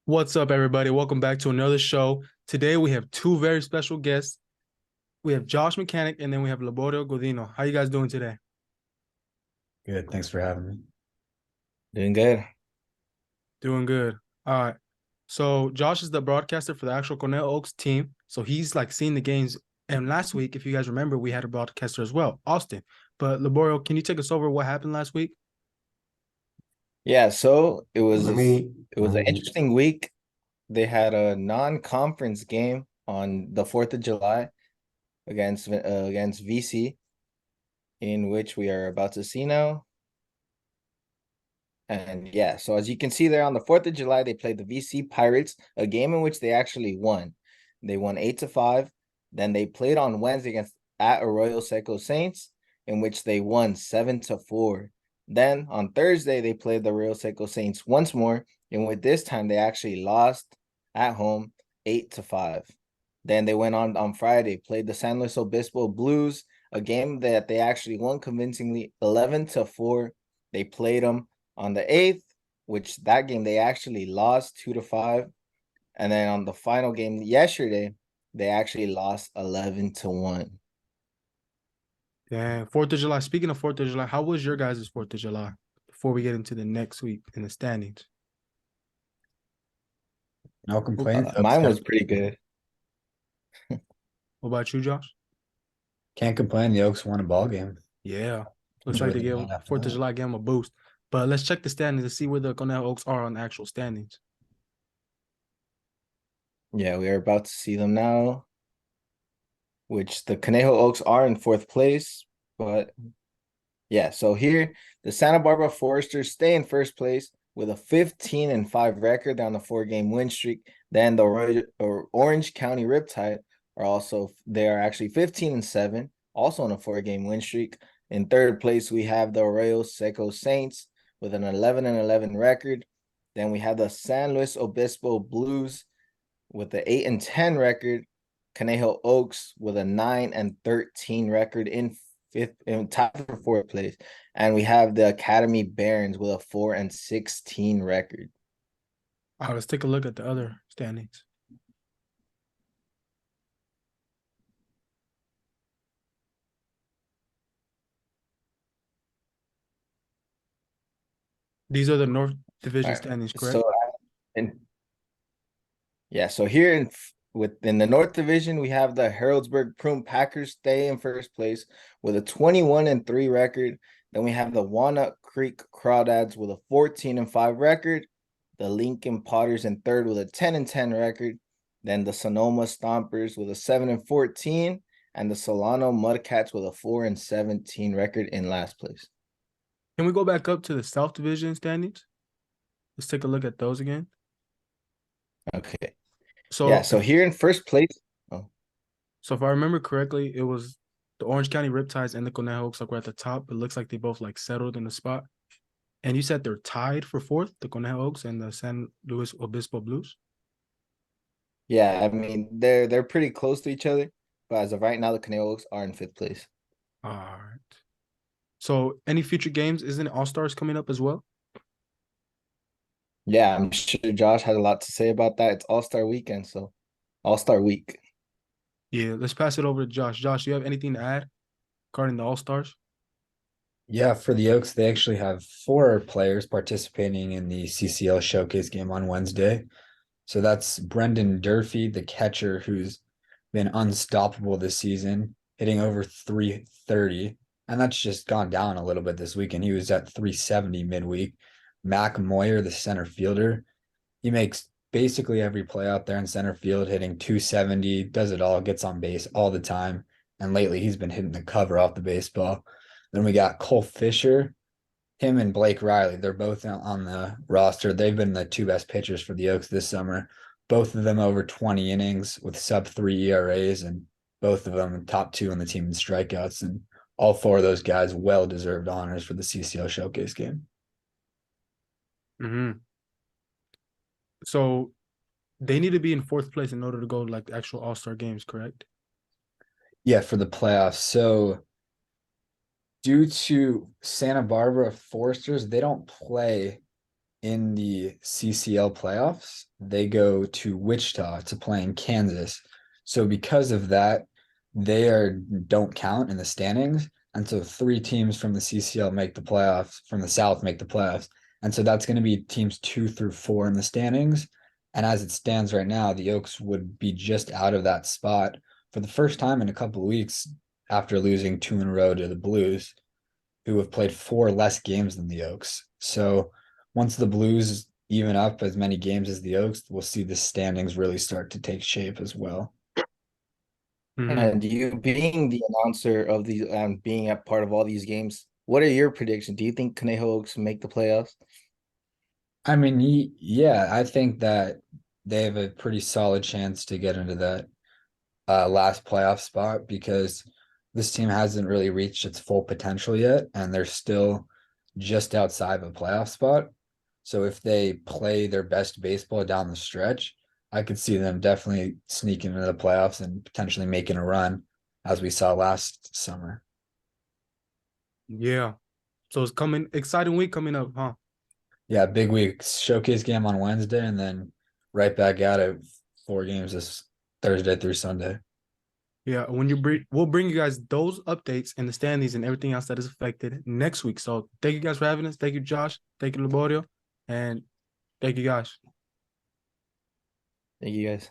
What's up, everybody? Welcome back to another show. Today we have two very special guests. We have Josh Mechanic and then we have Laborio Godino. How you guys doing today? Good. Thanks for having me. Doing good. Doing good. All right. So Josh is the broadcaster for the actual Cornell Oaks team. So he's like seeing the games. And last week, if you guys remember, we had a broadcaster as well, Austin. But Laborio, can you take us over what happened last week? Yeah, so it was Let me it was an interesting week. They had a non-conference game on the 4th of July against VC, in which we are about to see now. And yeah, so as you can see there on the 4th of July, they played the VC Pirates, a game in which they actually won. They won 8-5. Then they played on Wednesday against at Arroyo Seco Saints, in which they won 7-4. Then on Thursday, they played the Arroyo Seco Saints once more, and with this time they actually lost at home 8-5. Then they went on Friday, played the San Luis Obispo Blues, a game that they actually won convincingly 11-4. They played them on the 8th, which that game they actually lost 2-5. And then on the final game yesterday, they actually lost 11-1. Yeah, 4th of July. Speaking of 4th of July, how was your guys' 4th of July before we get into the next week in the standings? no complaints. Mine was pretty good. What about you, Josh? Can't complain. The Oaks won a ball game. Yeah. Looks like Enjoy they the gave night after 4th of that. July gave them a boost. But let's check the standings to see where the Cornell Oaks are on the actual standings. Yeah, we are about to see them now, which the Conejo Oaks are in 4th place. But yeah, so here the Santa Barbara Foresters stay in 1st place with a 15-5 record on the 4-game win streak. Then the Orange County Riptide they are actually 15-7, also on a 4-game win streak. In 3rd place, we have the Arroyo Seco Saints with an 11-11 record. Then we have the San Luis Obispo Blues with the 8-10 record. Conejo Oaks with a 9-13 record in fifth and tied for 4th place. And we have the Academy Barons with a 4-16 record. All right, let's take a look at the other standings. These are the North Division All right. standings, correct? So and yeah, so here within the North Division, we have the Harrodsburg Prune Packers stay in 1st place with a 21-3 record. Then we have the Walnut Creek Crawdads with a 14-5 record. The Lincoln Potters in 3rd with a 10-10 record. Then the Sonoma Stompers with a 7-14, and the Solano Mudcats with a 4-17 record in last place. Can we go back up to the South Division standings? Let's take a look at those again. Okay. Yeah, So, so here in 1st place. Oh, so if I remember correctly, it was the Orange County Riptides and the Conejo Oaks like were at the top. It looks like they both like settled in the spot. And you said they're tied for 4th, the Conejo Oaks and the San Luis Obispo Blues. yeah, I mean they're pretty close to each other, but as of right now, the Conejo Oaks are in 5th place. All right. So, any future games? Isn't All Stars coming up as well? Yeah, I'm sure Josh had a lot to say about that. It's All-Star weekend, so All-Star week. Yeah, let's pass it over to Josh. Josh, do you have anything to add regarding the All Stars? Yeah, for the Oaks, they actually have four players participating in the CCL showcase game on Wednesday. So that's Brendan Durfee, the catcher, who's been unstoppable this season, hitting over 330. And that's just gone down a little bit this weekend. He was at 370 midweek. Mac Moyer, the center fielder, he makes basically every play out there in center field, hitting 270, does it all, gets on base all the time. And lately he's been hitting the cover off the baseball. Then we got Cole Fisher, him and Blake Riley. They're both on the roster. They've been the two best pitchers for the Oaks this summer. Both of them over 20 innings with sub-3 ERAs, and both of them top two on the team in strikeouts. And all four of those guys well-deserved honors for the CCL showcase game. Mm-hmm. So they need to be in 4th place in order to go like the actual All Star games, correct? Yeah, for the playoffs. So due to Santa Barbara Foresters, they don't play in the CCL playoffs, they go to Wichita to play in Kansas. So because of that, don't count in the standings. And so 3 teams from the CCL make the playoffs, from the South make the playoffs. And so that's going to be teams 2 through 4 in the standings. And as it stands right now, the Oaks would be just out of that spot for the first time in a couple of weeks after losing 2 in a row to the Blues, who have played 4 less games than the Oaks. So once the Blues even up as many games as the Oaks, we'll see the standings really start to take shape as well. Mhm. And you being the announcer of these and being a part of all these games, what are your predictions? Do you think Conejo Oaks make the playoffs? I mean, yeah, I think that they have a pretty solid chance to get into that last playoff spot because this team hasn't really reached its full potential yet, and they're still just outside of a playoff spot. So if they play their best baseball down the stretch, I could see them definitely sneaking into the playoffs and potentially making a run, as we saw last summer. Yeah. So it's coming, exciting week coming up, huh? Yeah, big week showcase game on Wednesday, and then right back at it, 4 games this Thursday through Sunday. Yeah, we'll bring you guys those updates and the standings and everything else that is affected next week. So thank you guys for having us. Thank you, Josh. Thank you, Laborio. And thank you guys. Thank you guys.